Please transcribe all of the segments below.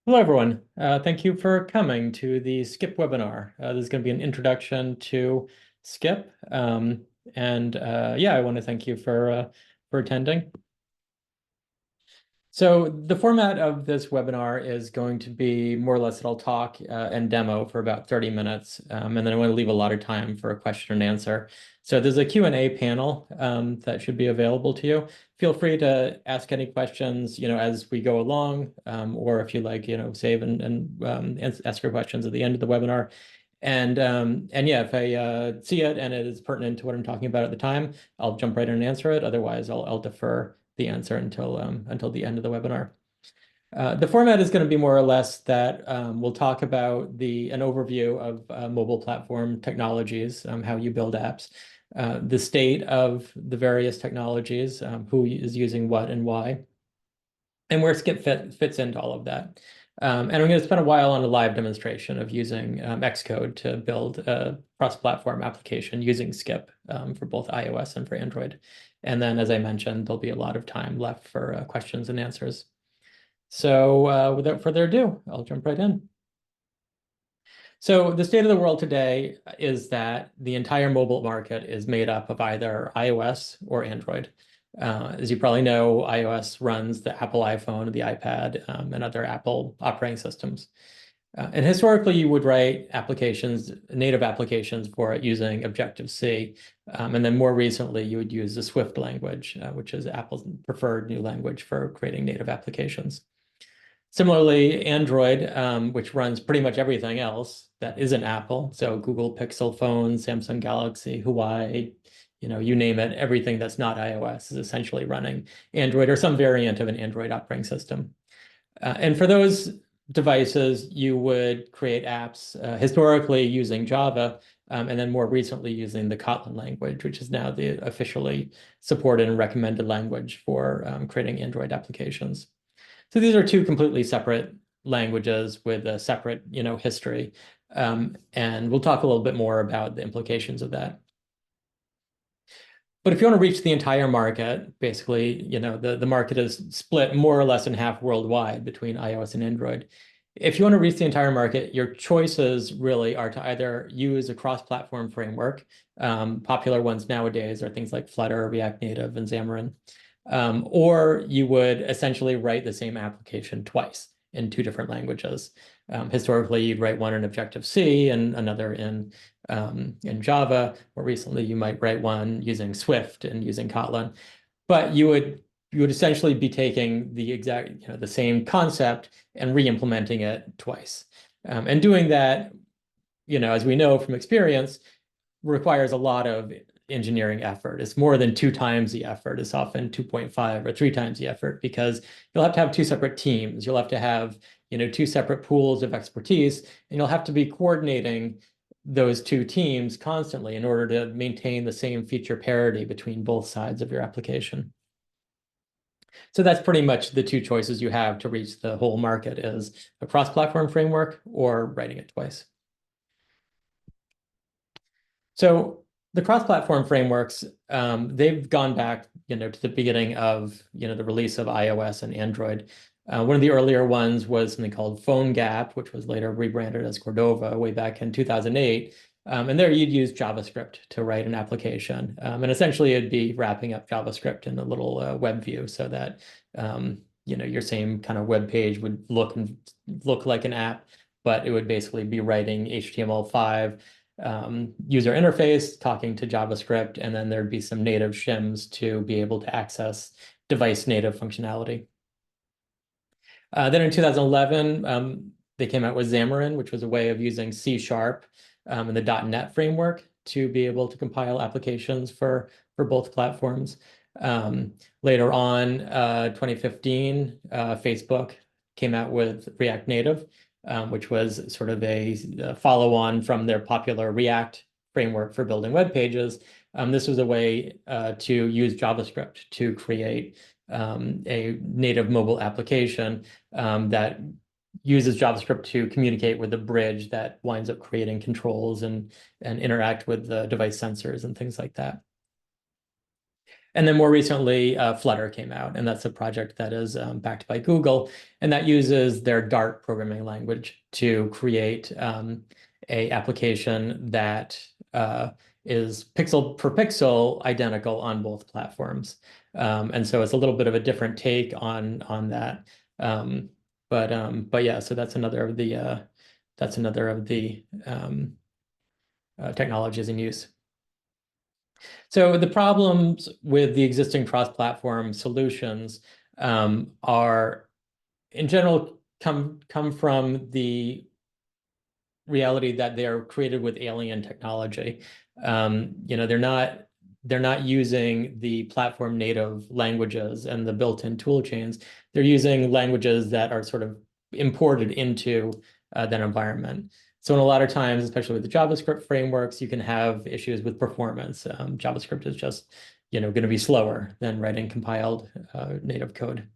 Hello, everyone. Thank you for coming to the Skip webinar. This is going to be an introduction to Skip. Yeah, I want to thank you for attending. So the format of this webinar is going to be more or less that I'll talk and demo for about 30 minutes, and then I want to leave a lot of time for a question and answer. So there's a Q&A panel that should be available to you. Feel free to ask any questions, as we go along, or if you like, save and ask your questions at the end of the webinar. And yeah, if I see it and it is pertinent to what I'm talking about at the time, I'll jump right in and answer it. Otherwise, I'll defer the answer until the end of the webinar. The format is going to be more or less that we'll talk about an overview of mobile platform technologies, how you build apps, the state of the various technologies, who is using what and why, and where Skip fits into all of that. And I'm going to spend a while on a live demonstration of using Xcode to build a cross-platform application using Skip for both iOS and for Android. And then, as I mentioned, there'll be a lot of time left for questions and answers. So without further ado, I'll jump right in. So the state of the world today is that the entire mobile market is made up of either iOS or Android. As you probably know, iOS runs the Apple iPhone, the iPad, and other Apple operating systems. And historically, you would write native applications for it using Objective-C. And then more recently, you would use the Swift language, which is Apple's preferred new language for creating native applications. Similarly, Android, which runs pretty much everything else that isn't Apple, so Google Pixel phones, Samsung Galaxy, Huawei, you name it, everything that's not iOS is essentially running Android or some variant of an Android operating system. And for those devices, you would create apps historically using Java, and then more recently using the Kotlin language, which is now the officially supported and recommended language for creating Android applications. So these are two completely separate languages with a separate, history. And we'll talk a little bit more about the implications of that. But if you want to reach the entire market, basically, the market is split more or less in half worldwide between iOS and Android. If you want to reach the entire market, your choices really are to either use a cross-platform framework. Popular ones nowadays are things like Flutter, React Native, and Xamarin. Or you would essentially write the same application twice in two different languages. Historically, you'd write one in Objective-C and another in Java. More recently, you might write one using Swift and using Kotlin. But you would essentially be taking the same concept and re-implementing it twice. And doing that, as we know from experience, requires a lot of engineering effort. It's more than 2 times the effort. It's often 2.5 or 3 times the effort because you'll have to have two separate teams. You'll have to have, two separate pools of expertise, and you'll have to be coordinating those two teams constantly in order to maintain the same feature parity between both sides of your application. So that's pretty much the two choices you have to reach the whole market is a cross-platform framework or writing it twice. So the cross-platform frameworks, they've gone back, to the beginning of, the release of iOS and Android. One of the earlier ones was something called PhoneGap, which was later rebranded as Cordova way back in 2008. And there you'd use JavaScript to write an application. And essentially it'd be wrapping up JavaScript in a little web view so that, your same kind of web page would look like an app, but it would basically be writing HTML5 user interface, talking to JavaScript, and then there'd be some native shims to be able to access device native functionality. Then in 2011, they came out with Xamarin, which was a way of using C# and the .NET framework to be able to compile applications for both platforms. Later on, 2015, Facebook came out with React Native, which was sort of a follow-on from their popular React framework for building web pages. This was a way to use JavaScript to create a native mobile application that uses JavaScript to communicate with the bridge that winds up creating controls and interact with the device sensors and things like that. And then more recently, Flutter came out, and that's a project that is backed by Google, and that uses their Dart programming language to create a application that is pixel per pixel identical on both platforms. And so it's a little bit of a different take on that. But yeah, so that's another of the technologies in use. So the problems with the existing cross-platform solutions are, in general, come from the reality that they are created with alien technology. They're not using the platform native languages and the built-in tool chains. They're using languages that are sort of imported into that environment. So in a lot of times, especially with the JavaScript frameworks, you can have issues with performance. JavaScript is just, going to be slower than writing compiled native code.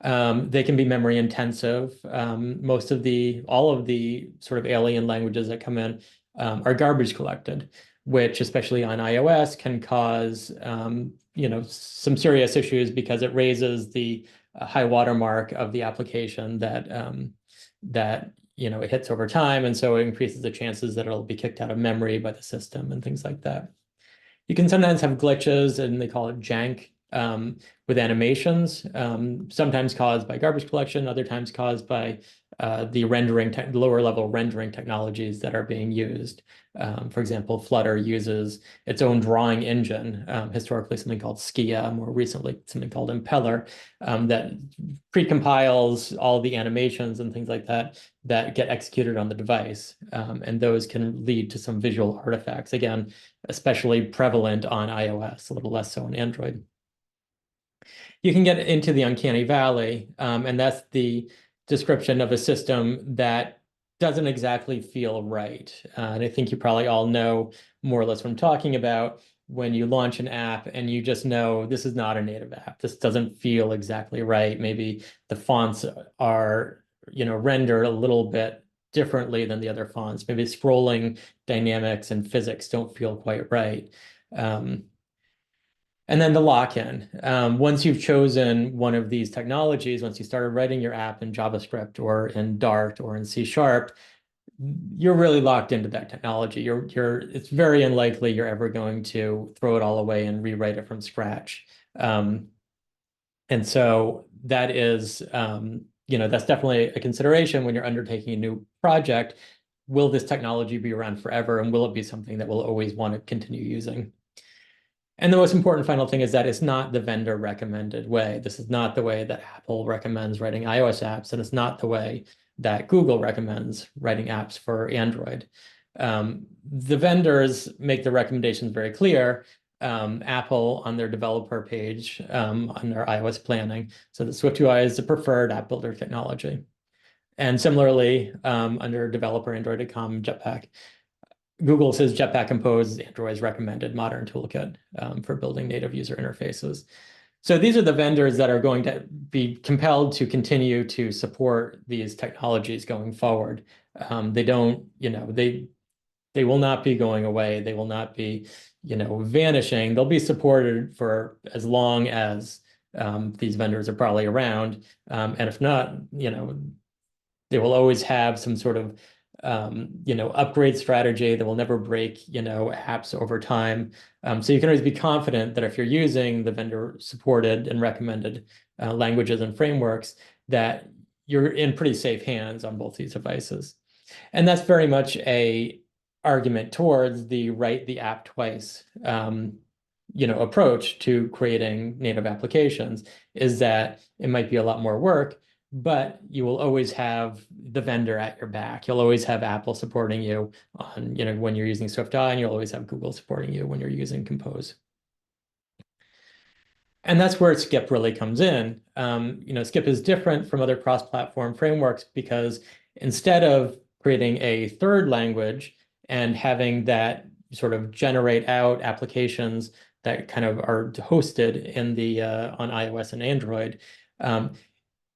They can be memory intensive. All of the sort of alien languages that come in are garbage collected, which especially on iOS can cause some serious issues because it raises the high watermark of the application that it hits over time, and so it increases the chances that it'll be kicked out of memory by the system and things like that. You can sometimes have glitches, and they call it jank, with animations, sometimes caused by garbage collection, other times caused by the lower level rendering technologies that are being used. For example, Flutter uses its own drawing engine, historically something called Skia, more recently something called Impeller, that precompiles all the animations and things like that get executed on the device. And those can lead to some visual artifacts, again, especially prevalent on iOS, a little less so on Android. You can get into the uncanny valley, and that's the description of a system that doesn't exactly feel right. And I think you probably all know more or less what I'm talking about when you launch an app and you just know this is not a native app. This doesn't feel exactly right. Maybe the fonts are, rendered a little bit differently than the other fonts. Maybe scrolling dynamics and physics don't feel quite right. And then the lock-in. Once you've chosen one of these technologies, once you started writing your app in JavaScript or in Dart or in C#, you're really locked into that technology. It's very unlikely you're ever going to throw it all away and rewrite it from scratch. And so that is, that's definitely a consideration when you're undertaking a new project. Will this technology be around forever, and will it be something that we'll always want to continue using? And the most important final thing is that it's not the vendor recommended way. This is not the way that Apple recommends writing iOS apps, and it's not the way that Google recommends writing apps for Android. The vendors make the recommendations very clear. Apple on their developer page on their iOS planning, so that SwiftUI is the preferred app builder technology. And similarly, under developer Android.com Jetpack, Google says Jetpack Compose is Android's recommended modern toolkit for building native user interfaces. So these are the vendors that are going to be compelled to continue to support these technologies going forward. They don't, they will not be going away. They will not be, vanishing. They'll be supported for as long as these vendors are probably around. And if not, they will always have some sort of upgrade strategy that will never break, apps over time. So you can always be confident that if you're using the vendor supported and recommended languages and frameworks, that you're in pretty safe hands on both these devices. And that's very much a argument towards the write the app twice, approach to creating native applications, is that it might be a lot more work, but you will always have the vendor at your back. You'll always have Apple supporting you on, when you're using SwiftUI, and you'll always have Google supporting you when you're using Compose. And that's where Skip really comes in. Skip is different from other cross-platform frameworks because instead of creating a third language and having that sort of generate out applications that kind of are hosted in the on iOS and Android,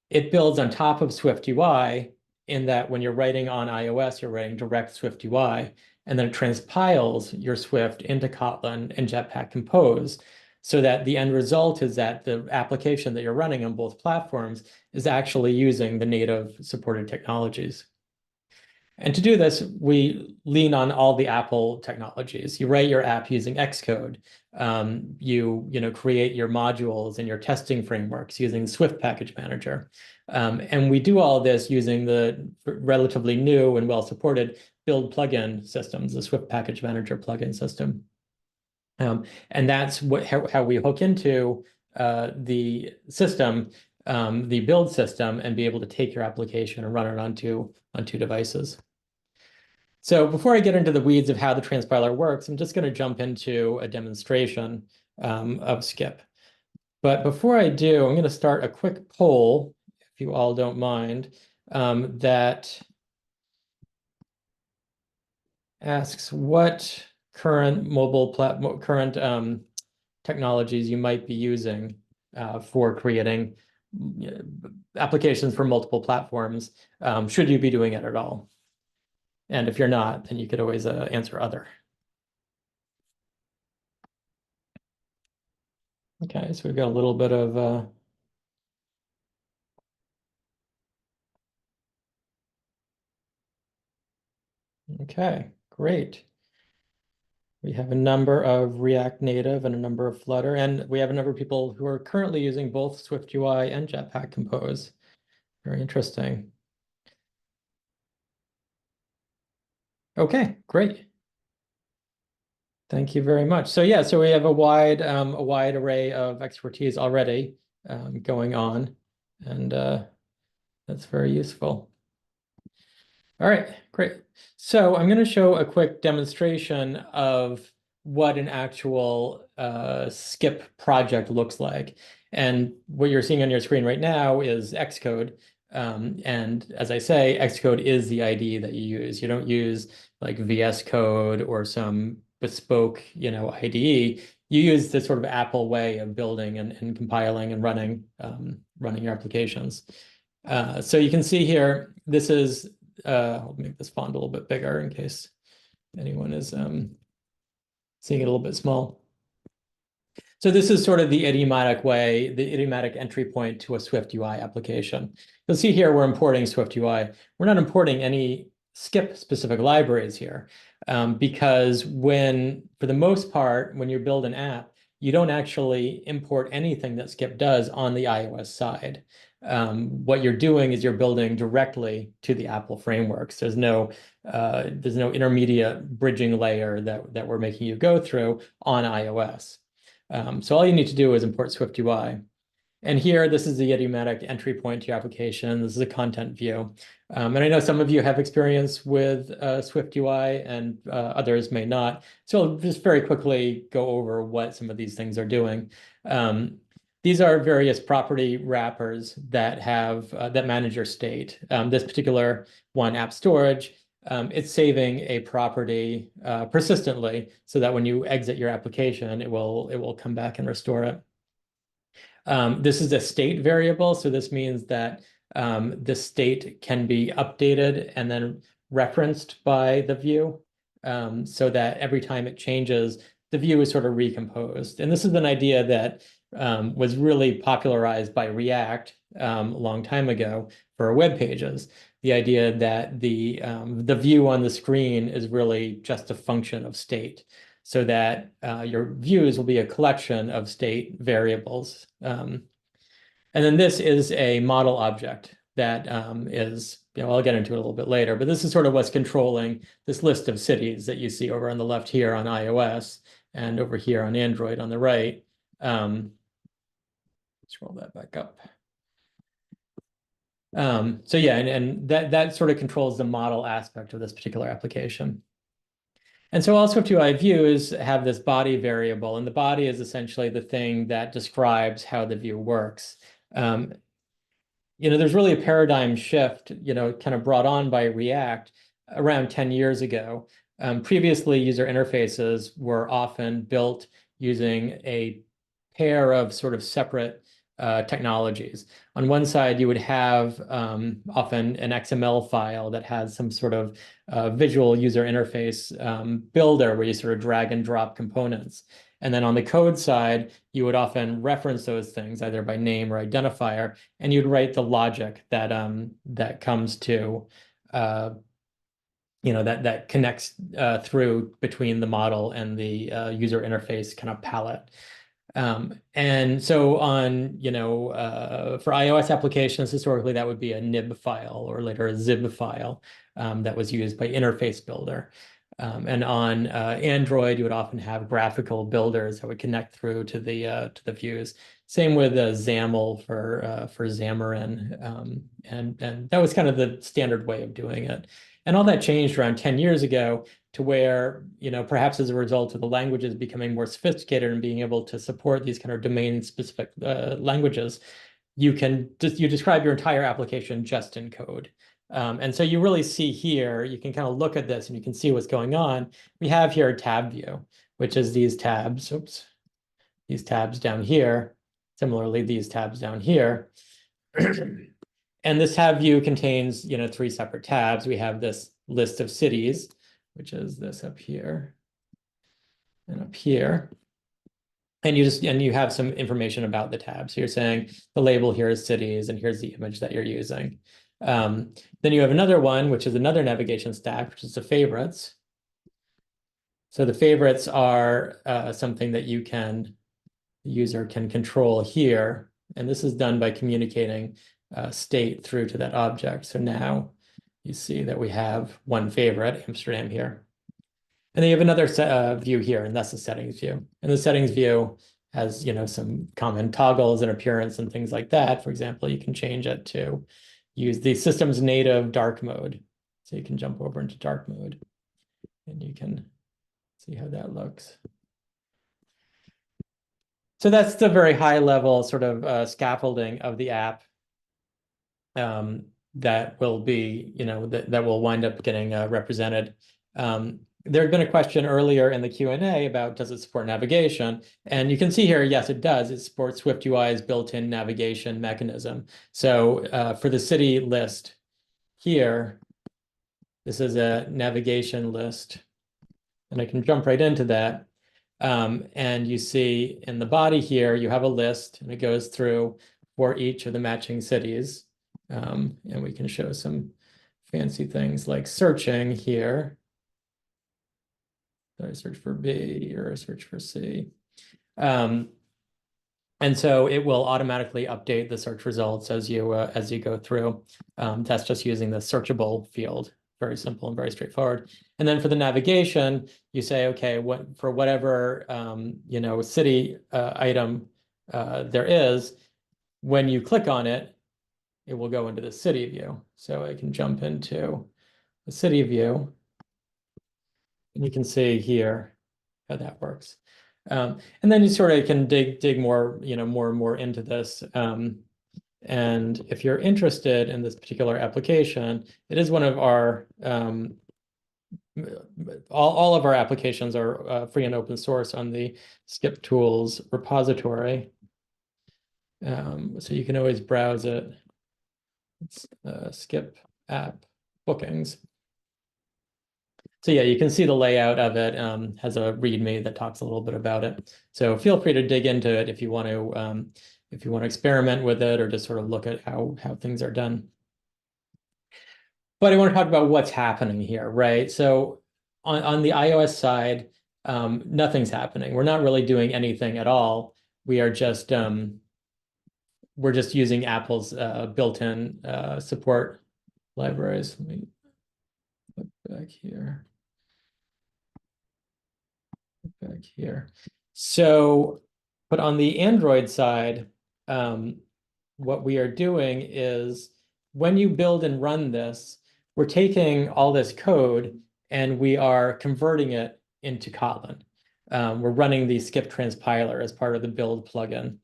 it builds on top of SwiftUI in that when you're writing on iOS, you're writing direct SwiftUI, and then it transpiles your Swift into Kotlin and Jetpack Compose. so that the end result is that the application that you're running on both platforms is actually using the native supported technologies. And to do this, we lean on all the Apple technologies. You write your app using Xcode. You create your modules and your testing frameworks using Swift Package Manager. And we do all this using the relatively new and well-supported build plugin systems, the Swift Package Manager plugin system. And that's how we hook into the system, the build system, and be able to take your application and run it on two devices. So before I get into the weeds of how the transpiler works, I'm just going to jump into a demonstration of Skip. But before I do, I'm going to start a quick poll, if you all don't mind, that asks what current technologies you might be using for creating applications for multiple platforms. Should you be doing it at all? And if you're not, then you could always answer other. Okay, so we've got a little bit of okay, great. We have a number of React Native and a number of Flutter, and we have a number of people who are currently using both SwiftUI and Jetpack Compose. Very interesting. Okay, great. Thank you very much. So yeah, so we have a wide array of expertise already going on, and that's very useful. All right, great. So I'm going to show a quick demonstration of what an actual Skip project looks like. And what you're seeing on your screen right now is Xcode. And as I say, Xcode is the IDE that you use. You don't use like VS Code or some bespoke, IDE. You use this sort of Apple way of building and compiling and running your applications. So you can see here, this is I'll make this font a little bit bigger in case anyone is seeing it a little bit small. So this is sort of the idiomatic way, the idiomatic entry point to a SwiftUI application. You'll see here we're importing SwiftUI. We're not importing any Skip-specific libraries here because for the most part, when you build an app, you don't actually import anything that Skip does on the iOS side. What you're doing is you're building directly to the Apple frameworks. There's no intermediate bridging layer that we're making you go through on iOS. So all you need to do is import SwiftUI. And here, this is the idiomatic entry point to your application. This is a content view. And I know some of you have experience with SwiftUI and others may not. So I'll just very quickly go over what some of these things are doing. These are various property wrappers that manage your state. This particular one, app storage, it's saving a property persistently so that when you exit your application, it will come back and restore it. This is a state variable, so this means that the state can be updated and then referenced by the view, so that every time it changes, the view is sort of recomposed. And this is an idea that was really popularized by React a long time ago for web pages. The idea that the view on the screen is really just a function of state, so that your views will be a collection of state variables. And then this is a model object that is, I'll get into it a little bit later, but this is sort of what's controlling this list of cities that you see over on the left here on iOS and over here on Android on the right. Scroll that back up. So yeah, and that sort of controls the model aspect of this particular application. And so all SwiftUI views have this body variable, and the body is essentially the thing that describes how the view works. There's really a paradigm shift, kind of brought on by React around 10 years ago. Previously, user interfaces were often built using a pair of sort of separate technologies. On one side, you would have often an XML file that has some sort of visual user interface builder where you sort of drag and drop components. And then on the code side, you would often reference those things either by name or identifier, and you'd write the logic that that comes to that connects through between the model and the user interface kind of palette. And so for iOS applications, historically, that would be a nib file or later a zib file that was used by Interface Builder. And on Android, you would often have graphical builders that would connect through to the views. Same with XAML for Xamarin, and that was kind of the standard way of doing it. And all that changed around 10 years ago to where, perhaps as a result of the languages becoming more sophisticated and being able to support these kind of domain-specific languages, you describe your entire application just in code. And so you really see here, you can kind of look at this and you can see what's going on. We have here a tab view, which is these tabs, these tabs down here. Similarly, these tabs down here. And this tab view contains, 3 separate tabs. We have this list of cities, which is this up here and up here. And you have some information about the tab. So you're saying the label here is cities, and here's the image that you're using. Then you have another one, which is another navigation stack, which is the favorites. So the favorites are something that the user can control here. And this is done by communicating state through to that object. So now you see that we have one favorite, Amsterdam, here. And then you have another view here, and that's the settings view. And the settings view has, some common toggles and appearance and things like that. For example, you can change it to use the system's native dark mode. So you can jump over into dark mode and you can see how that looks. So that's the very high level sort of scaffolding of the app that will be, that will wind up getting represented. There had been a question earlier in the Q&A about does it support navigation? And you can see here, yes, it does. It supports SwiftUI's built-in navigation mechanism. So for the city list here, this is a navigation list. And I can jump right into that. And you see in the body here, you have a list, and it goes through for each of the matching cities. And we can show some fancy things like searching here. So I search for B or I search for C. And so it will automatically update the search results as you go through. That's just using the searchable field. Very simple and very straightforward. And then for the navigation, you say, okay, for whatever city item there is, when you click on it, it will go into the city view. So I can jump into the city view. And you can see here how that works. And then you sort of can dig more, more and more into this. And if you're interested in this particular application, it is one of our, all of our applications are free and open source on the Skip Tools repository. So you can always browse it. It's Skip app bookings. So yeah, you can see the layout of it, has a README that talks a little bit about it. So feel free to dig into it if you want to experiment with it or just sort of look at how things are done. But I want to talk about what's happening here, right? So on the iOS side, nothing's happening. We're not really doing anything at all. We are just we're just using Apple's built-in support libraries. Let me look back here. Back here. So, but on the Android side, what we are doing is when you build and run this, we're taking all this code and we are converting it into Kotlin. We're running the skip transpiler as part of the build plugin.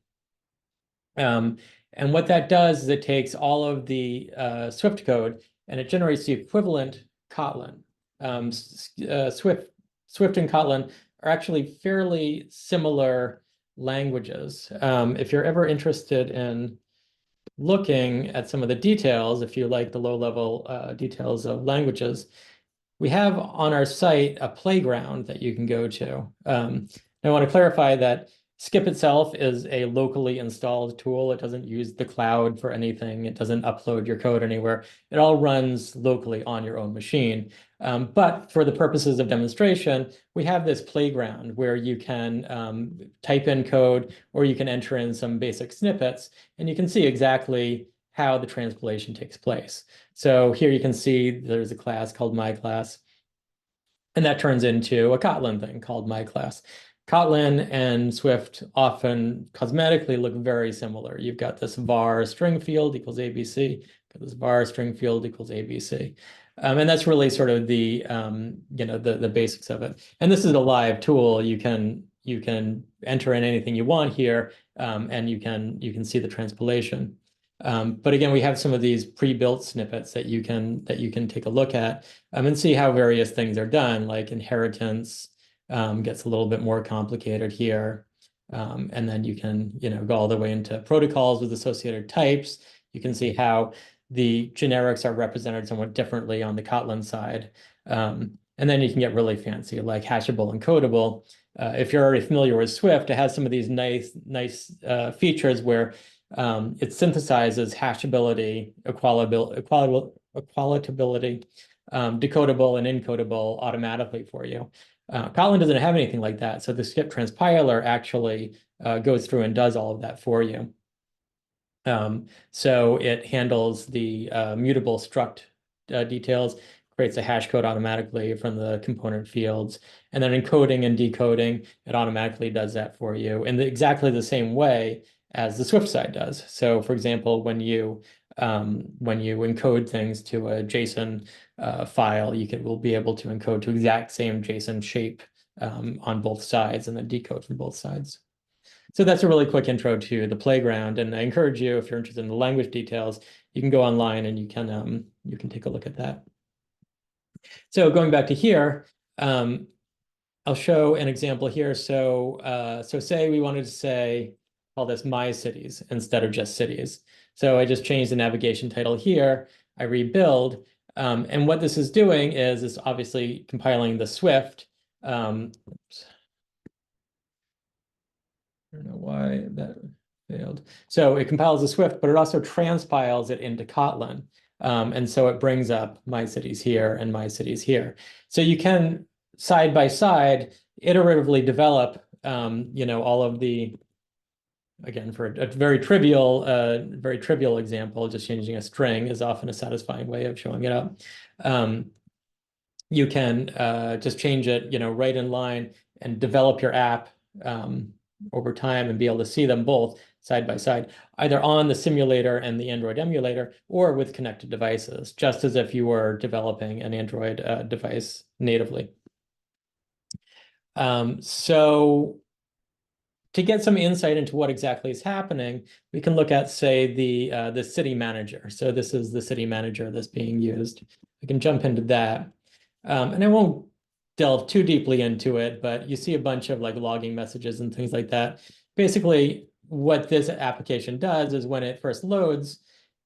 And what that does is it takes all of the Swift code and it generates the equivalent Kotlin. Swift and Kotlin are actually fairly similar languages. If you're ever interested in looking at some of the details, if you like the low-level details of languages, we have on our site a playground that you can go to. I want to clarify that Skip itself is a locally installed tool. It doesn't use the cloud for anything. It doesn't upload your code anywhere. It all runs locally on your own machine. But for the purposes of demonstration, we have this playground where you can type in code or you can enter in some basic snippets, and you can see exactly how the transpilation takes place. So here you can see there's a class called myClass, and that turns into a Kotlin thing called myClass. Kotlin and Swift often cosmetically look very similar. You've got this var string field equals ABC, got this var string field equals ABC. And that's really sort of the the basics of it. And this is a live tool. You can enter in anything you want here, and you can see the transpilation. But again, we have some of these pre-built snippets that you can take a look at and see how various things are done, like inheritance gets a little bit more complicated here. And then you can go all the way into protocols with associated types. You can see how the generics are represented somewhat differently on the Kotlin side. And then you can get really fancy, like hashable and codable. If you're already familiar with Swift, it has some of these nice features where it synthesizes hashability, equalitability, decodable, and encodable automatically for you. Kotlin doesn't have anything like that, so the Skip transpiler actually goes through and does all of that for you. So it handles the mutable struct details, creates a hash code automatically from the component fields, and then encoding and decoding, it automatically does that for you in exactly the same way as the Swift side does. So for example, when you encode things to a JSON file, will be able to encode to exact same JSON shape on both sides and then decode from both sides. So that's a really quick intro to the playground, and I encourage you, if you're interested in the language details, you can go online and you can take a look at that. So going back to here, I'll show an example here. So say we wanted to call this My Cities instead of just cities. So I just changed the navigation title here. I rebuild, and what this is doing is obviously compiling the Swift. Oops. I don't know why that failed. So it compiles the Swift, but it also transpiles it into Kotlin. And so it brings up My Cities here and My Cities here. So you can side by side iteratively develop all of the, again, for a very trivial example, just changing a string is often a satisfying way of showing it up. You can just change it, right in line and develop your app over time and be able to see them both side by side, either on the simulator and the Android emulator or with connected devices, just as if you were developing an Android device natively. So to get some insight into what exactly is happening, we can look at, say, the city manager. So this is the city manager that's being used. I can jump into that. And I won't delve too deeply into it, but you see a bunch of like logging messages and things like that. Basically, what this application does is when it first loads,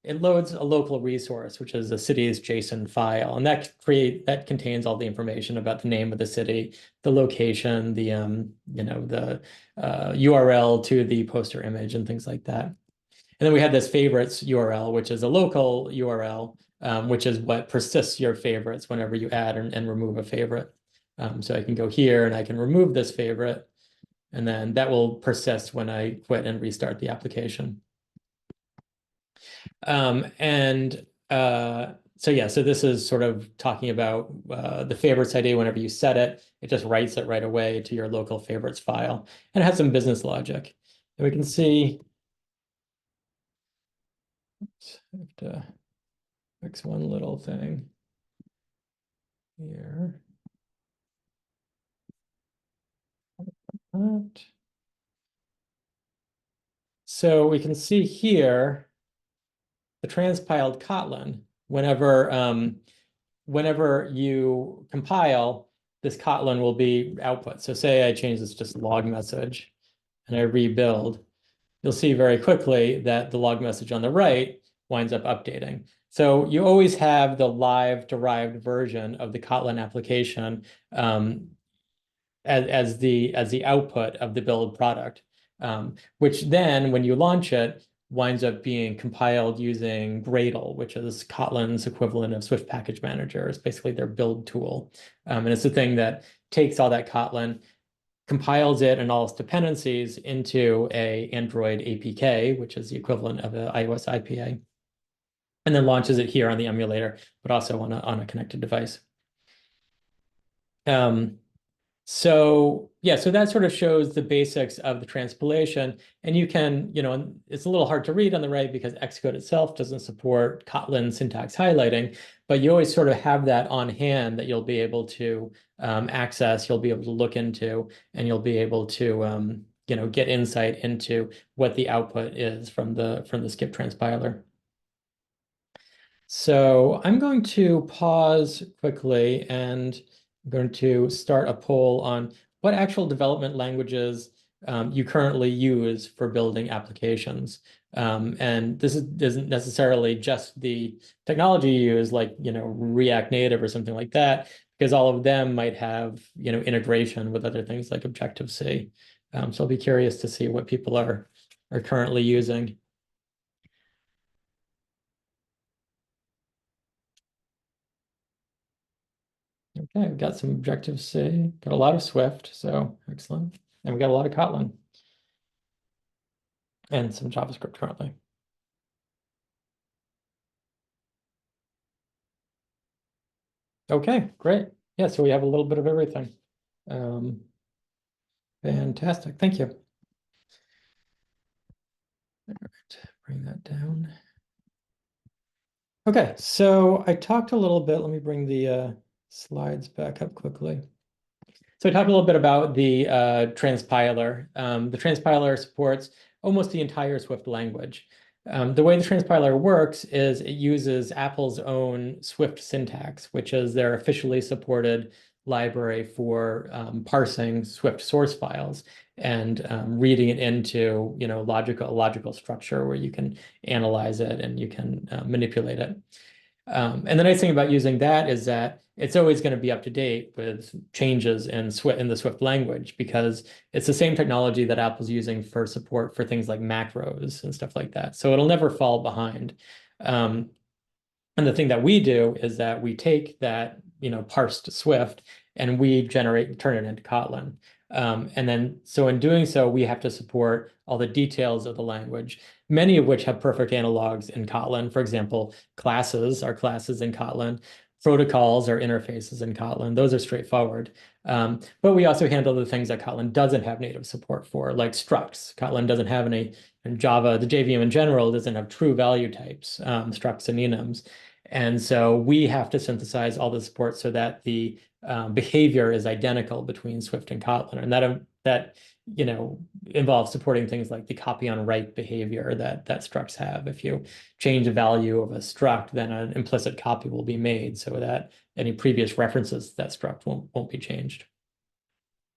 it loads a local resource, which is a city's JSON file, and that contains all the information about the name of the city, the location, the URL to the poster image, and things like that. And then we have this favorites URL, which is a local URL, which is what persists your favorites whenever you add and remove a favorite. So I can go here and I can remove this favorite, and then that will persist when I quit and restart the application. So this is sort of talking about the favorites ID. Whenever you set it, it just writes it right away to your local favorites file, and it has some business logic. And we can see, oops, I have to fix one little thing here. So we can see here the transpiled Kotlin. Whenever you compile, this Kotlin will be output. So say I change this just log message and I rebuild, you'll see very quickly that the log message on the right winds up updating. So you always have the live derived version of the Kotlin application as the output of the build product, which then when you launch it winds up being compiled using Gradle, which is Kotlin's equivalent of Swift Package Manager. It's basically their build tool, and it's the thing that takes all that Kotlin, compiles it and all its dependencies into a Android APK, which is the equivalent of an iOS IPA, and then launches it here on the emulator, but also on a connected device. So yeah, so that sort of shows the basics of the transpilation. And you can, it's a little hard to read on the right because Xcode itself doesn't support Kotlin syntax highlighting, but you always sort of have that on hand that you'll be able to access, you'll be able to look into, and you'll be able to get insight into what the output is from the skip transpiler. So I'm going to pause quickly and I'm going to start a poll on what actual development languages you currently use for building applications. And this isn't necessarily just the technology you use, like React Native or something like that, because all of them might have integration with other things like Objective-C. So I'll be curious to see what people are currently using. Okay, we've got some Objective-C, got a lot of Swift, so excellent. And we got a lot of Kotlin and some JavaScript currently. Okay, great. Yeah, so we have a little bit of everything. Um, Fantastic, thank you. All right, bring that down. Okay, so I talked a little bit. Let me bring the slides back up quickly. So I talked a little bit about the transpiler. The transpiler supports almost the entire Swift language. The way the transpiler works is it uses Apple's own Swift syntax, which is their officially supported library for parsing Swift source files and reading it into logical structure where you can analyze it and you can manipulate it. And the nice thing about using that is that it's always going to be up to date with changes in the Swift language because it's the same technology that Apple's using for support for things like macros and stuff like that. So it'll never fall behind. And the thing that we do is that we take that, parsed Swift and we turn it into Kotlin. And then, so in doing so, we have to support all the details of the language, many of which have perfect analogs in Kotlin. For example, classes are classes in Kotlin. Protocols are interfaces in Kotlin. Those are straightforward. But we also handle the things that Kotlin doesn't have native support for, like structs. Kotlin doesn't have any, in Java, the JVM in general doesn't have true value types, structs and enums. And so we have to synthesize all the support so that the behavior is identical between Swift and Kotlin. And that involves supporting things like the copy on write behavior that structs have. If you change the value of a struct, then an implicit copy will be made so that any previous references to that struct won't be changed.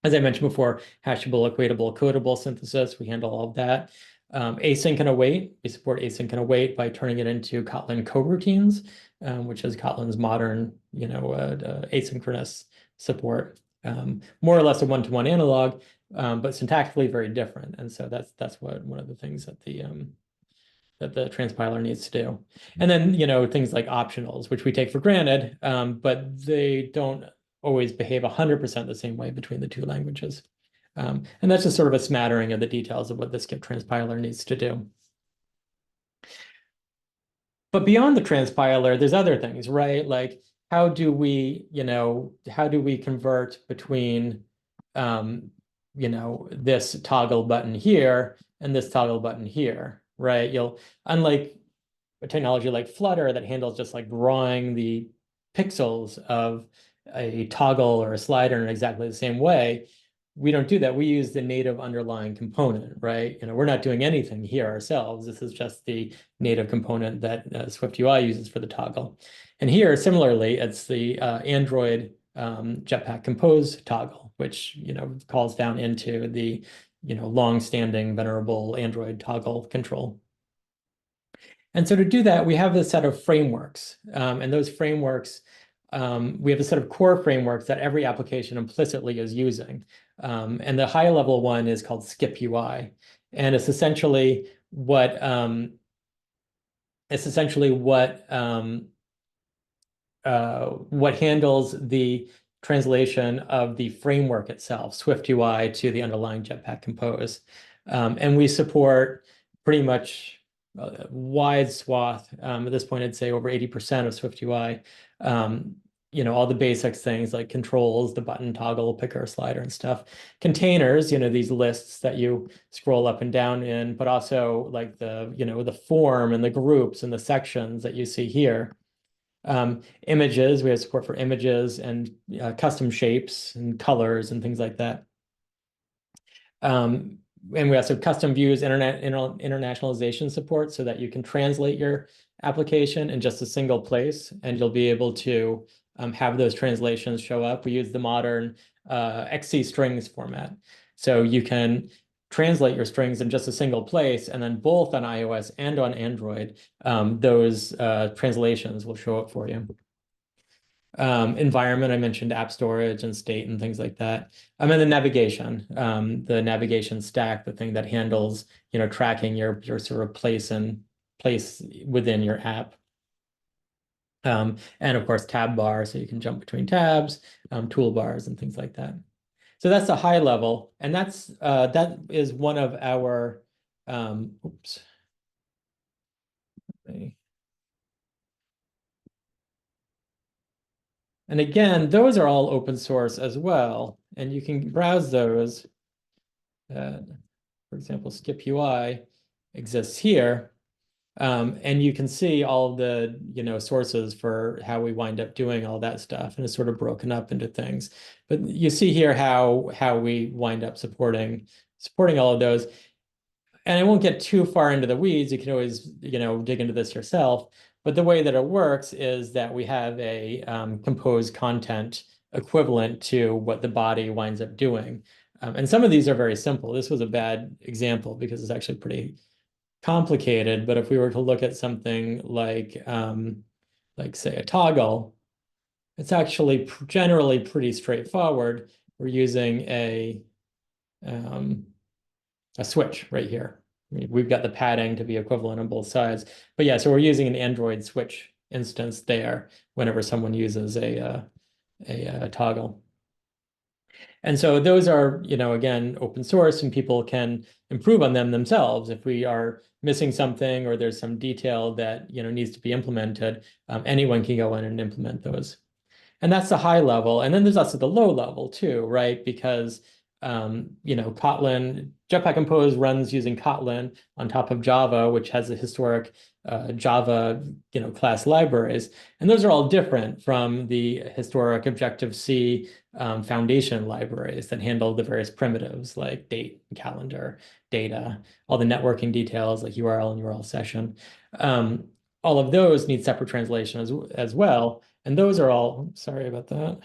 As I mentioned before, hashable, equatable, codable synthesis, we handle all of that. Async and await, we support async and await by turning it into Kotlin coroutines, which is Kotlin's modern, asynchronous support. More or less a one-to-one analog, but syntactically very different. And so that's one of the things that the transpiler needs to do. And then, things like optionals, which we take for granted, but they don't always behave 100% the same way between the two languages. And that's just sort of a smattering of the details of what the skip transpiler needs to do. But beyond the transpiler, there's other things, right? Like how do we convert between this toggle button here and this toggle button here, right? Unlike a technology like Flutter that handles just like drawing the pixels of a toggle or a slider in exactly the same way, we don't do that. We use the native underlying component, right? We're not doing anything here ourselves. This is just the native component that Swift UI uses for the toggle. And here, similarly, it's the Android Jetpack Compose toggle, which calls down into the long-standing venerable Android toggle control. And so to do that, we have this set of frameworks, and those frameworks we have a set of core frameworks that every application implicitly is using. And the high level one is called Skip UI. And it's essentially what handles the translation of the framework itself, Swift UI, to the underlying Jetpack Compose. And we support pretty much a wide swath. At this point, I'd say over 80% of Swift UI. All the basics things like controls, the button toggle, picker, slider, and stuff. Containers, these lists that you scroll up and down in, but also like the form and the groups and the sections that you see here. Images, we have support for images and custom shapes and colors and things like that. And we also have custom views, internationalization support so that you can translate your application in just a single place and you'll be able to have those translations show up. We use the modern XC strings format. So you can translate your strings in just a single place, and then both on iOS and on Android, those translations will show up for you. Environment, I mentioned app storage and state and things like that. And the navigation stack, the thing that handles, tracking your sort of place within your app. And of course, tab bar, so you can jump between tabs, toolbars and things like that. So that's a high level, and that is one of our oops. And again, those are all open source as well, and you can browse those. For example, Skip UI exists here, and you can see all of the sources for how we wind up doing all that stuff, and it's sort of broken up into things. But you see here how we wind up supporting all of those. And I won't get too far into the weeds. You can always dig into this yourself. But the way that it works is that we have a composed content equivalent to what the body winds up doing. And some of these are very simple. This was a bad example because it's actually pretty complicated. But if we were to look at something like say a toggle, it's actually generally pretty straightforward. We're using a switch right here. We've got the padding to be equivalent on both sides. But yeah, so we're using an Android switch instance there whenever someone uses a toggle. And so those are, again, open source, and people can improve on them themselves. If we are missing something or there's some detail that needs to be implemented, anyone can go in and implement those. And that's the high level. And then there's also the low level too, right? Because Kotlin, Jetpack Compose runs using Kotlin on top of Java, which has a historic Java, class libraries. And those are all different from the historic Objective-C foundation libraries that handle the various primitives like date, calendar, data, all the networking details like URL and URL session. All of those need separate translation as well. And those are all, sorry about that.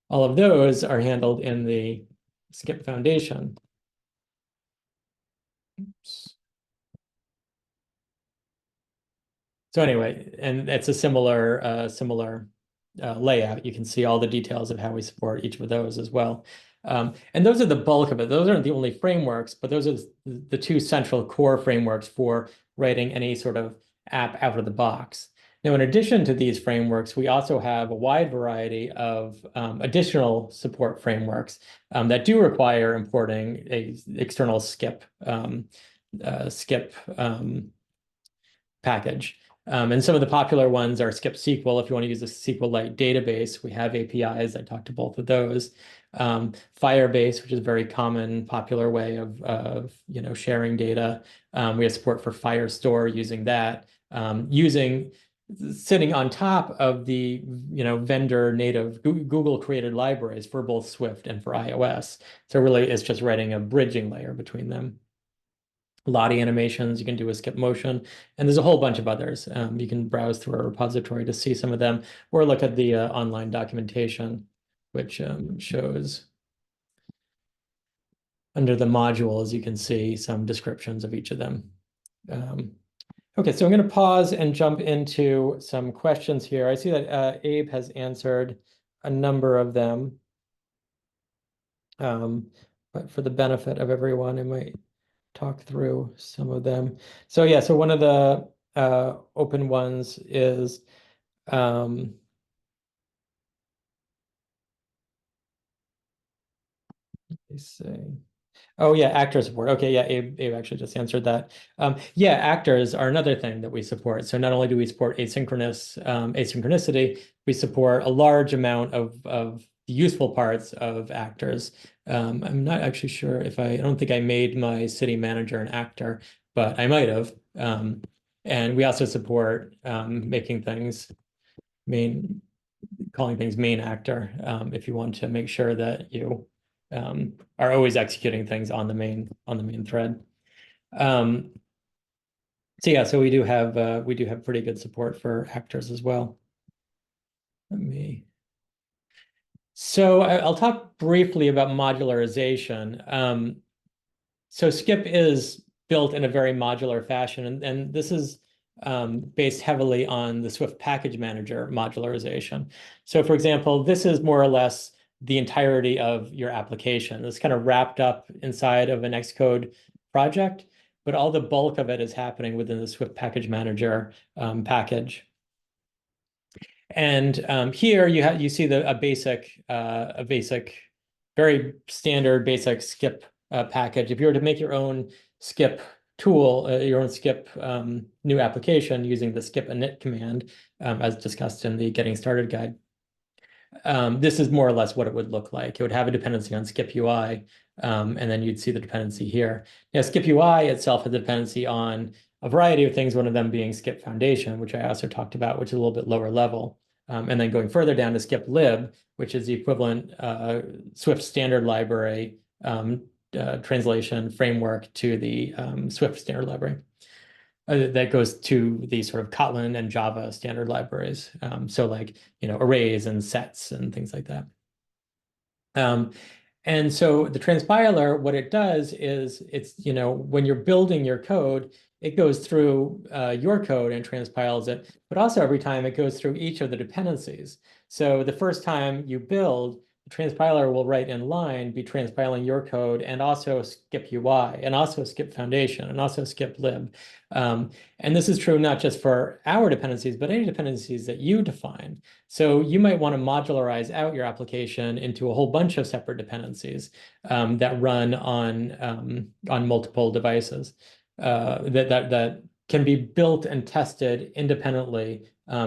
All of those are handled in the Skip Foundation. Oops. So anyway, and it's a similar layout. You can see all the details of how we support each of those as well. And those are the bulk of it. Those aren't the only frameworks, but those are the two central core frameworks for writing any sort of app out of the box. Now, in addition to these frameworks, we also have a wide variety of additional support frameworks that do require importing a external skip package. And some of the popular ones are Skip SQL. If you want to use a SQLite database, we have APIs. I talked to both of those. Firebase, which is a very common, popular way of sharing data. We have support for Firestore using that. Sitting on top of the vendor native Google created libraries for both Swift and for iOS. So really it's just writing a bridging layer between them. Lottie animations, you can do a skip motion, and there's a whole bunch of others. You can browse through our repository to see some of them, or look at the online documentation, which shows under the modules, you can see some descriptions of each of them. Okay, so I'm going to pause and jump into some questions here. I see that Abe has answered a number of them. But for the benefit of everyone, I might talk through some of them. So yeah, so one of the open ones is let's see. Oh yeah, actor support. Okay, yeah, Abe actually just answered that. Yeah, actors are another thing that we support. So not only do we support asynchronicity, we support a large amount of useful parts of actors. I'm not actually sure if I don't think I made my city manager an actor, but I might have. And we also support making things main calling things main actor if you want to make sure that you are always executing things on the main thread. Um, so yeah, so we do have pretty good support for actors as well. Let me. So I'll talk briefly about modularization. So Skip is built in a very modular fashion, and this is based heavily on the Swift package manager modularization. So for example, this is more or less the entirety of your application. It's kind of wrapped up inside of an Xcode project, but all the bulk of it is happening within the Swift package manager package. And here you see a basic, very standard basic skip package. If you were to make your own skip tool, your own skip new application using the skip init command, as discussed in the Getting Started guide, this is more or less what it would look like. It would have a dependency on skip UI, and then you'd see the dependency here. Now, skip UI itself has a dependency on a variety of things, one of them being skip foundation, which I also talked about, which is a little bit lower level. And then going further down to skip lib, which is the equivalent Swift standard library translation framework to the Swift standard library. That goes to the sort of Kotlin and Java standard libraries. So like, arrays and sets and things like that. And so the transpiler, what it does is when you're building your code, it goes through your code and transpiles it, but also every time it goes through each of the dependencies. So the first time you build, the transpiler will write in line, be transpiling your code and also skip UI and also skip foundation and also skip lib. And this is true not just for our dependencies, but any dependencies that you define. So you might want to modularize out your application into a whole bunch of separate dependencies that run on multiple devices that can be built and tested independently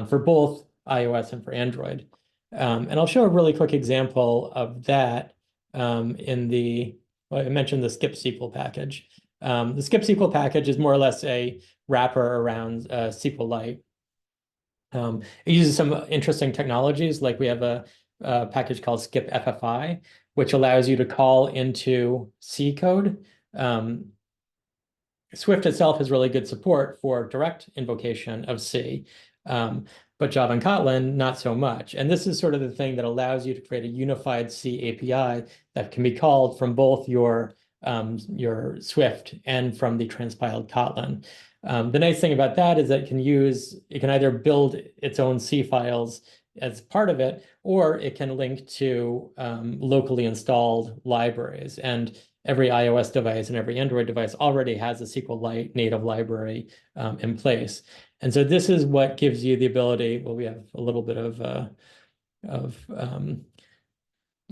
for both iOS and for Android. And I'll show a really quick example of that I mentioned the skip SQL package. The skip SQL package is more or less a wrapper around SQLite. It uses some interesting technologies, like we have a package called skip FFI, which allows you to call into C code. Swift itself has really good support for direct invocation of C, but Java and Kotlin, not so much. And this is sort of the thing that allows you to create a unified C API that can be called from both your Swift and from the transpiled Kotlin. The nice thing about that is that it can either build its own C files as part of it, or it can link to locally installed libraries. And every iOS device and every Android device already has a SQLite native library in place. And so this is what gives you the ability, well, we have a little bit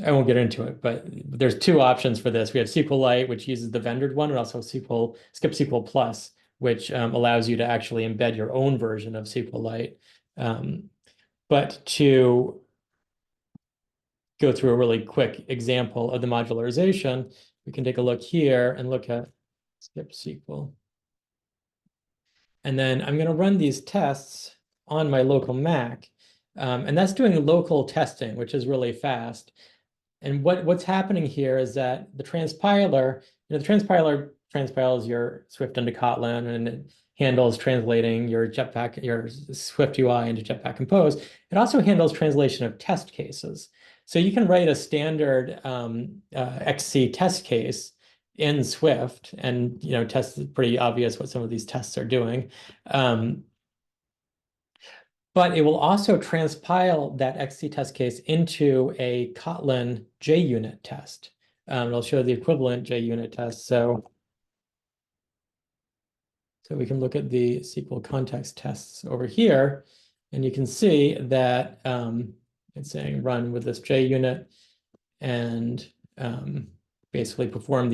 I won't get into it, but there's two options for this. We have SQLite, which uses the vendored one, and also skip SQL Plus, which allows you to actually embed your own version of SQLite. But to go through a really quick example of the modularization, we can take a look here and look at skip SQL. And then I'm going to run these tests on my local Mac. And that's doing local testing, which is really fast. And what's happening here is that the transpiler, the transpiler transpiles your Swift into Kotlin, and it handles translating your Swift UI into Jetpack Compose. It also handles translation of test cases. So you can write a standard XC test case in Swift, and tests is pretty obvious what some of these tests are doing. But it will also transpile that XC test case into a Kotlin JUnit test. It'll show the equivalent JUnit test. So we can look at the SQL context tests over here, and you can see that it's saying run with this JUnit and basically perform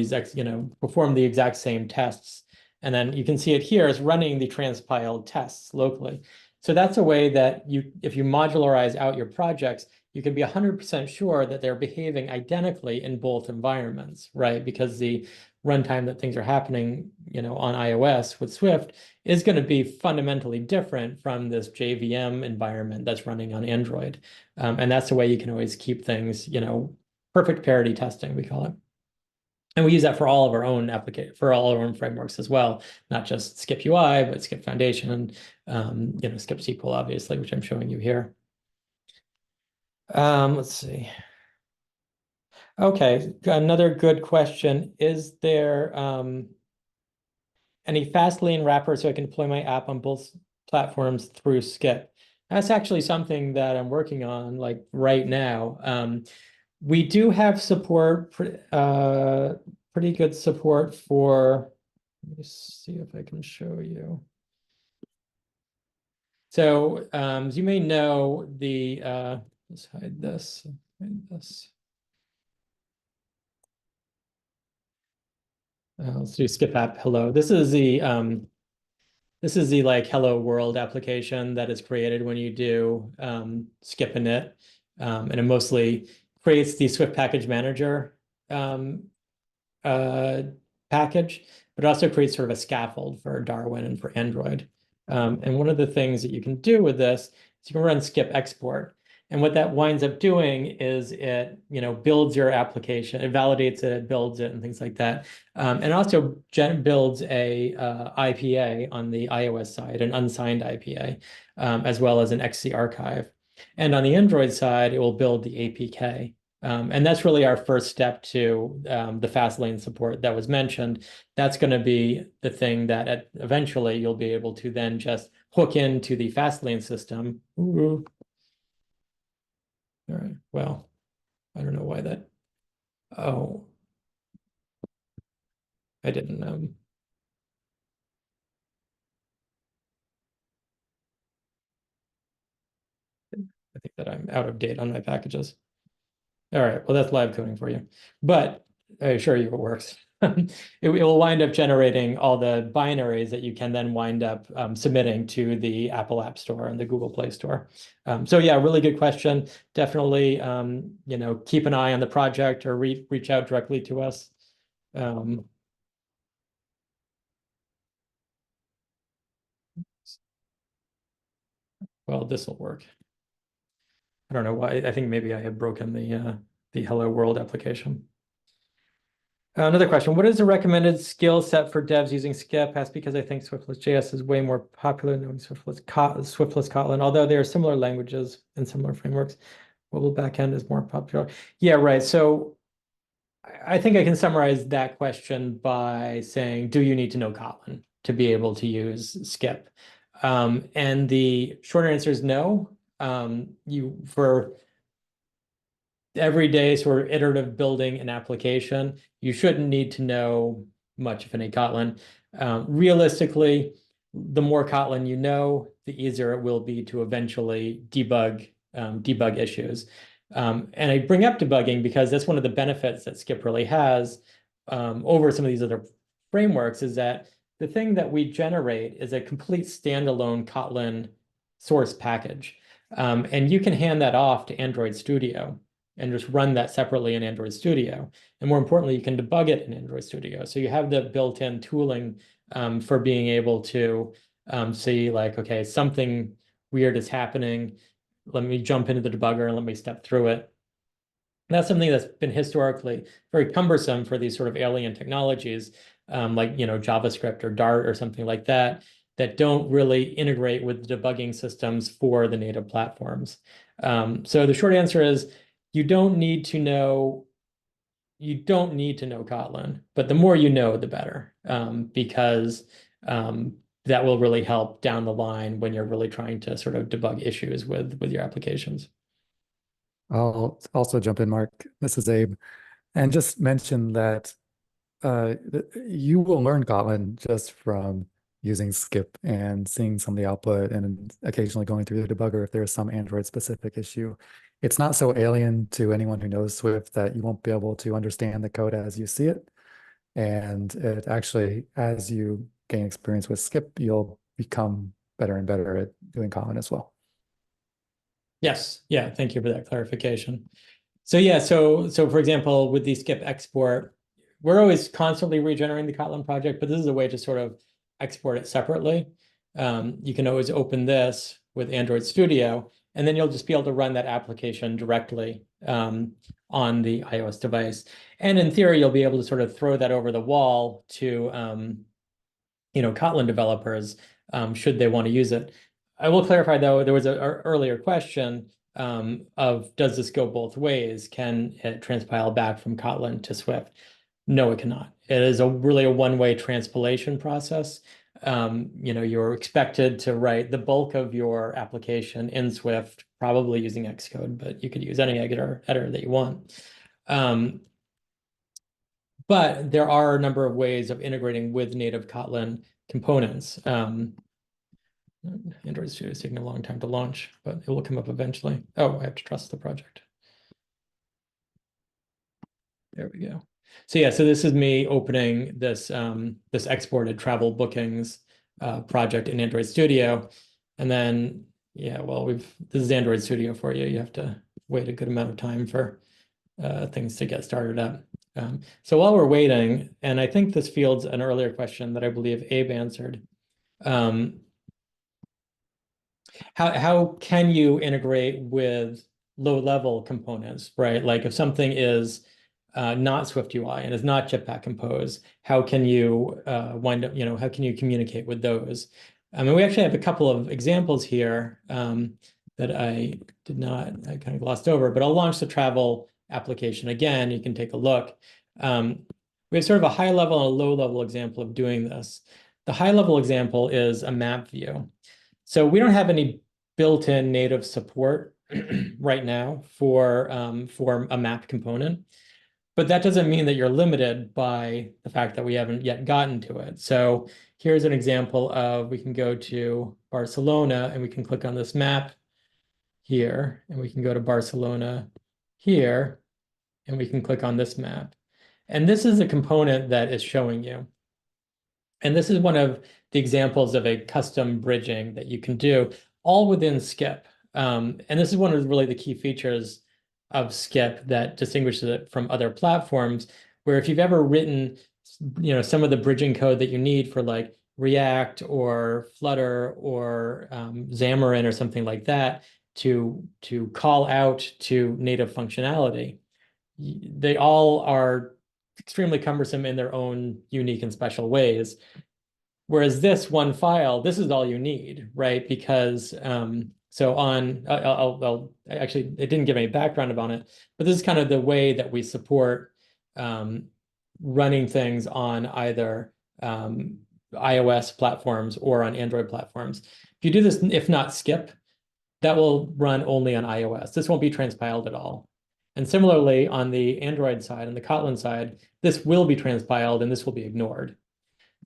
perform the exact same tests. And then you can see it here is running the transpiled tests locally. So that's a way that if you modularize out your projects, you can be 100% sure that they're behaving identically in both environments, right? Because the runtime that things are happening, on iOS with Swift is going to be fundamentally different from this JVM environment that's running on Android. And that's the way you can always keep things, perfect parity testing, we call it. And we use that for all of our own for all our own frameworks as well, not just Skip UI, but Skip Foundation and Skip SQL, obviously, which I'm showing you here. Let's see. Okay, another good question. Is there any fast lane wrapper so I can deploy my app on both platforms through Skip? That's actually something that I'm working on like right now. We do have support, pretty good support for, let me see if I can show you. So as you may know, let's hide this. Let's do skip app hello. This is the like hello world application that is created when you do skip init, and it mostly creates the Swift package manager package, but also creates sort of a scaffold for Darwin and for Android. And one of the things that you can do with this is you can run skip export. And what that winds up doing is it, builds your application, it validates it, it builds it, and things like that. And also builds a IPA on the iOS side, an unsigned IPA, as well as an XC archive. And on the Android side, it will build the APK. And that's really our first step to the fast lane support that was mentioned. That's going to be the thing that eventually you'll be able to then just hook into the fast lane system. Ooh. All right, well, I don't know why that, oh, I didn't, I think that I'm out of date on my packages. All right, well, that's live coding for you, but I assure you it works. It will wind up generating all the binaries that you can then wind up submitting to the Apple App Store and the Google Play Store. So yeah, really good question. Definitely, keep an eye on the project or reach out directly to us. Well, this will work. I don't know why. I think maybe I have broken the Hello World application. Another question: what is the recommended skill set for devs using Skip? That's because I think Swiftless.js is way more popular than Swiftless Kotlin, although they are similar languages and similar frameworks. Mobile backend is more popular. Yeah, right. So I think I can summarize that question by saying, do you need to know Kotlin to be able to use Skip? And the short answer is no. For everyday sort of iterative building an application, you shouldn't need to know much of any Kotlin. Realistically, the more Kotlin you know, the easier it will be to eventually debug issues. And I bring up debugging because that's one of the benefits that Skip really has over some of these other frameworks, is that the thing that we generate is a complete standalone Kotlin source package. And you can hand that off to Android Studio and just run that separately in Android Studio. And more importantly, you can debug it in Android Studio. So you have the built-in tooling for being able to see like, okay, something weird is happening. Let me jump into the debugger and let me step through it. And that's something that's been historically very cumbersome for these sort of alien technologies, like JavaScript or Dart or something like that, that don't really integrate with debugging systems for the native platforms. So the short answer is you don't need to know you don't need to know Kotlin, but the more you know, the better, because that will really help down the line when you're really trying to sort of debug issues with your applications. I'll also jump in, Mark. This is Abe, and just mention that you will learn Kotlin just from using skip and seeing some of the output and occasionally going through the debugger if there's some Android specific issue. It's not so alien to anyone who knows Swift that you won't be able to understand the code as you see it. And it actually, as you gain experience with skip, you'll become better and better at doing Kotlin as well. Yes, yeah, thank you for that clarification. So yeah, so for example, with the skip export, we're always constantly regenerating the Kotlin project, but this is a way to sort of export it separately. You can always open this with Android Studio, and then you'll just be able to run that application directly on the iOS device. And in theory, you'll be able to sort of throw that over the wall to Kotlin developers should they want to use it. I will clarify though, there was an earlier question of does this go both ways? Can it transpile back from Kotlin to Swift? No, it cannot. It is really a one-way transpilation process. You're expected to write the bulk of your application in Swift, probably using Xcode, but you could use any editor that you want. But there are a number of ways of integrating with native Kotlin components. Android Studio is taking a long time to launch, but it will come up eventually. Oh, I have to trust the project. There we go. So yeah, so this is me opening this this exported travel bookings project in Android Studio. And then, yeah, well, this is Android Studio for you. You have to wait a good amount of time for things to get started up. So while we're waiting, and I think this fields an earlier question that I believe Abe answered. How can you integrate with low-level components, right? Like if something is not Swift UI and is not Jetpack Compose, how can you how can you communicate with those? I mean, we actually have a couple of examples here that I kind of glossed over, but I'll launch the travel application again. You can take a look. We have sort of a high level and a low level example of doing this. The high level example is a map view. So we don't have any built-in native support right now for a map component, but that doesn't mean that you're limited by the fact that we haven't yet gotten to it. So here's an example of, we can go to Barcelona and we can click on this map here, and we can go to Barcelona here, and we can click on this map. And this is a component that is showing you. And this is one of the examples of a custom bridging that you can do all within Skip. And this is one of really the key features of Skip that distinguishes it from other platforms, where if you've ever written, some of the bridging code that you need for like React or Flutter or Xamarin or something like that to call out to native functionality, they all are extremely cumbersome in their own unique and special ways. Whereas this one file, this is all you need, right? Because so on, I'll actually, it didn't give any background on it, but this is kind of the way that we support running things on either iOS platforms or on Android platforms. If you do this, if not skip, that will run only on iOS. This won't be transpiled at all. And similarly, on the Android side, on the Kotlin side, this will be transpiled and this will be ignored.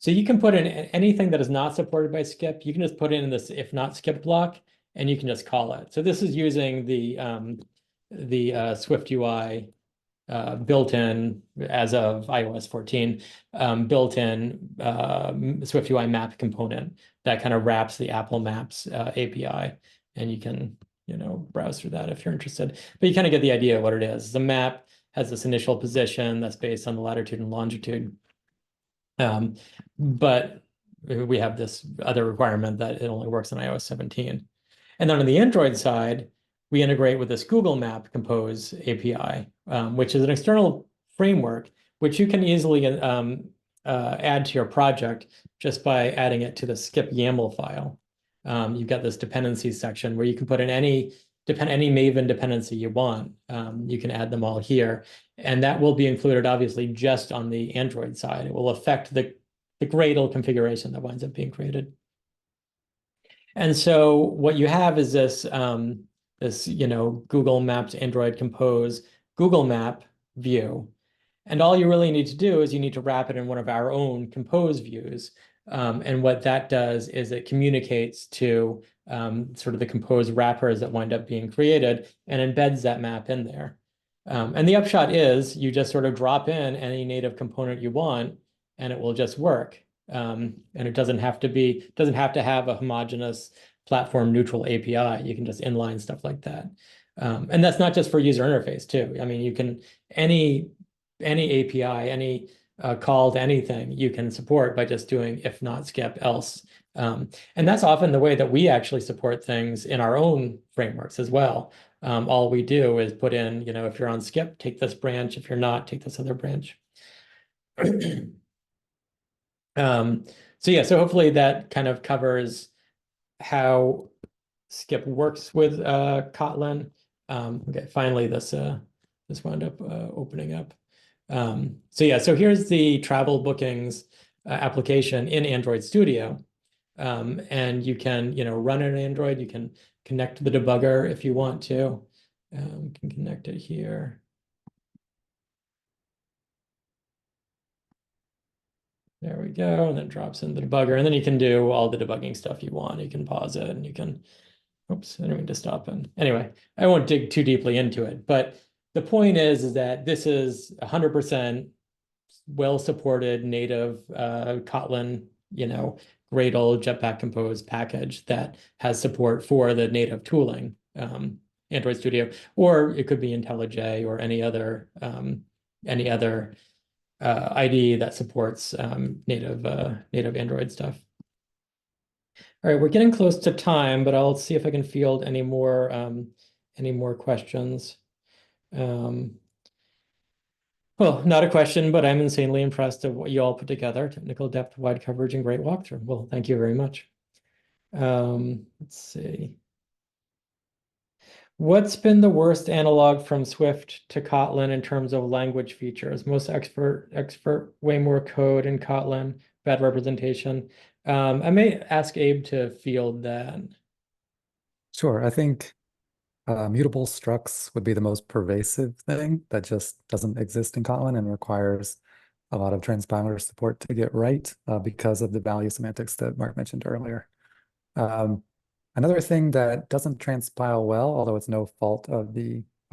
So you can put in anything that is not supported by skip. You can just put in this if not skip block, and you can just call it. So this is using the Swift UI built-in, as of iOS 14, built-in Swift UI map component that kind of wraps the Apple Maps API, and you can browse through that if you're interested. But you kind of get the idea of what it is. The map has this initial position that's based on the latitude and longitude. But we have this other requirement that it only works on iOS 17. And then on the Android side, we integrate with this Google Map Compose API, which is an external framework, which you can easily add to your project just by adding it to the skip YAML file. You've got this dependencies section where you can put in any any Maven dependency you want. You can add them all here. And that will be included, obviously, just on the Android side. It will affect the Gradle configuration that winds up being created. And so what you have is this, Google Maps Android Compose Google Map view. And all you really need to do is you need to wrap it in one of our own Compose views. And what that does is it communicates to sort of the Compose wrappers that wind up being created and embeds that map in there. And the upshot is you just sort of drop in any native component you want, and it will just work. And it doesn't have to have a homogeneous platform neutral API. You can just inline stuff like that. And that's not just for user interface too. I mean, you can any API, any call to anything you can support by just doing if not skip else. And that's often the way that we actually support things in our own frameworks as well. All we do is put in, if you're on skip, take this branch. If you're not, take this other branch. So hopefully that kind of covers how skip works with Kotlin. Okay, finally this wound up opening up. So here's the travel bookings application in Android Studio. And you can, run it on Android. You can connect to the debugger if you want to. You can connect it here. There we go. And then it drops in the debugger. And then you can do all the debugging stuff you want. You can pause it and you can, oops, I didn't mean to stop it. Anyway, I won't dig too deeply into it. But the point is that this is 100% well-supported native Kotlin, Gradle Jetpack Compose package that has support for the native tooling, Android Studio, or it could be IntelliJ or any other IDE that supports native Android stuff. All right, we're getting close to time, but I'll see if I can field any more questions. Well, not a question, but I'm insanely impressed of what you all put together. Technical depth, wide coverage, and great walkthrough. Well, thank you very much. Let's see. What's been the worst analog from Swift to Kotlin in terms of language features? Most expert, way more code in Kotlin, bad representation. I may ask Abe to field that. Sure. I think mutable structs would be the most pervasive thing that just doesn't exist in Kotlin and requires a lot of transpiler support to get right because of the value semantics that Mark mentioned earlier. Another thing that doesn't transpile well, although it's no fault of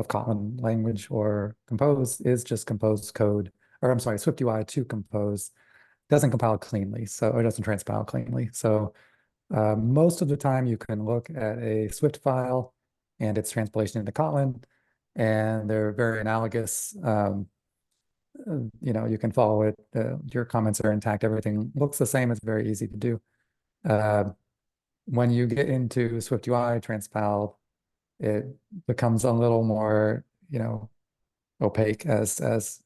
Kotlin language or Compose, is just Compose code, or I'm sorry, Swift UI to Compose doesn't compile cleanly, so it doesn't transpile cleanly. So most of the time you can look at a Swift file and its translation into Kotlin, and they're very analogous. You can follow it. Your comments are intact. Everything looks the same. It's very easy to do. When you get into Swift UI transpiled, it becomes a little more, opaque as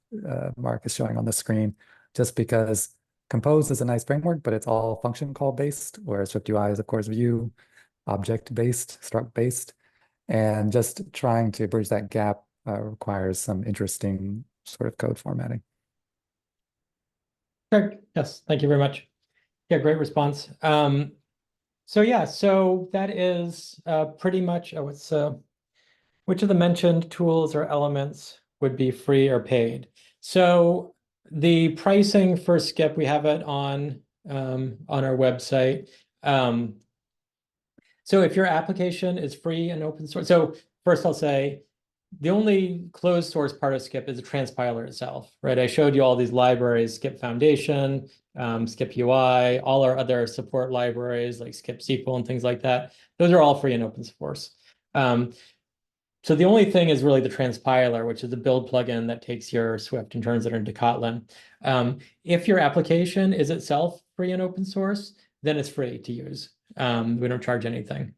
Mark is showing on the screen, just because Compose is a nice framework, but it's all function call based, whereas Swift UI is, of course, view object based, struct based. And just trying to bridge that gap requires some interesting sort of code formatting. Correct. Yes, thank you very much. Yeah, great response. So that is pretty much which of the mentioned tools or elements would be free or paid? So the pricing for Skip, we have it on our website. So if your application is free and open source, so first I'll say the only closed source part of Skip is the transpiler itself, right? I showed you all these libraries, Skip Foundation, Skip UI, all our other support libraries like Skip SQL and things like that. Those are all free and open source. So the only thing is really the transpiler, which is the build plugin that takes your Swift and turns it into Kotlin. If your application is itself free and open source, then it's free to use. We don't charge anything.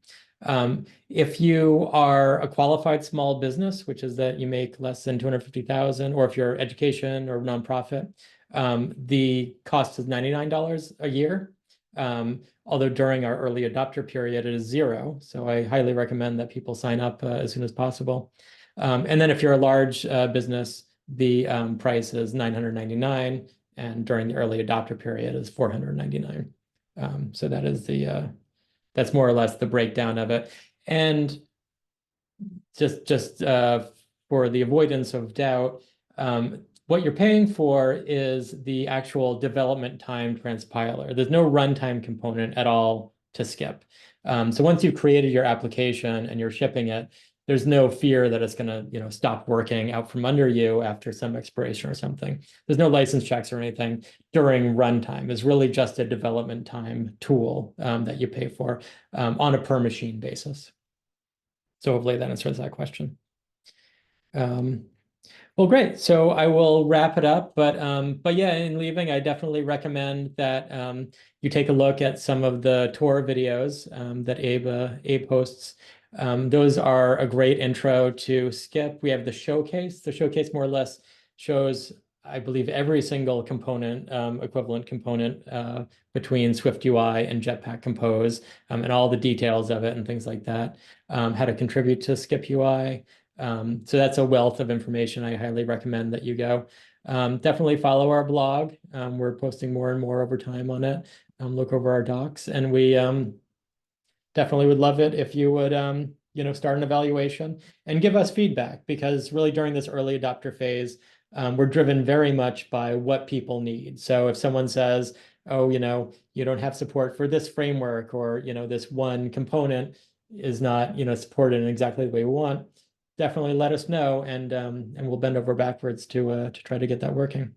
If you are a qualified small business, which is that you make less than 250,000, or if you're education or nonprofit, the cost is $99 a year. Although during our early adopter period, it is 0. So I highly recommend that people sign up as soon as possible. And then if you're a large business, the price is $999, and during the early adopter period is $499. So that is that's more or less the breakdown of it. And just for the avoidance of doubt, what you're paying for is the actual development time transpiler. There's no runtime component at all to skip. So once you've created your application and you're shipping it, there's no fear that it's going to, stop working out from under you after some expiration or something. There's no license checks or anything during runtime. It's really just a development time tool that you pay for on a per machine basis. So hopefully that answers that question. Well, great. So I will wrap it up, but yeah, in leaving, I definitely recommend that you take a look at some of the tour videos that Abe hosts. Those are a great intro to Skip. We have the showcase. The showcase more or less shows, I believe, every single component, equivalent component between SwiftUI and Jetpack Compose, and all the details of it and things like that, how to contribute to Skip UI. So that's a wealth of information. I highly recommend that you go. Definitely follow our blog. We're posting more and more over time on it. Look over our docs, and we definitely would love it if you would start an evaluation and give us feedback, because really during this early adopter phase, we're driven very much by what people need. So if someone says, oh, you don't have support for this framework, or this one component is not supported in exactly the way we want, definitely let us know, and we'll bend over backwards to try to get that working.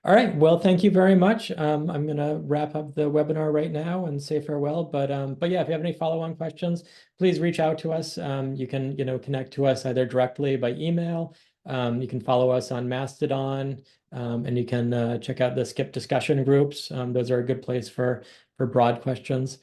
All right. Well, thank you very much. I'm going to wrap up the webinar right now and say farewell. But yeah, if you have any follow-on questions, please reach out to us. You can connect to us either directly by email. You can follow us on Mastodon, and you can check out the Skip discussion groups. Those are a good place for broad questions.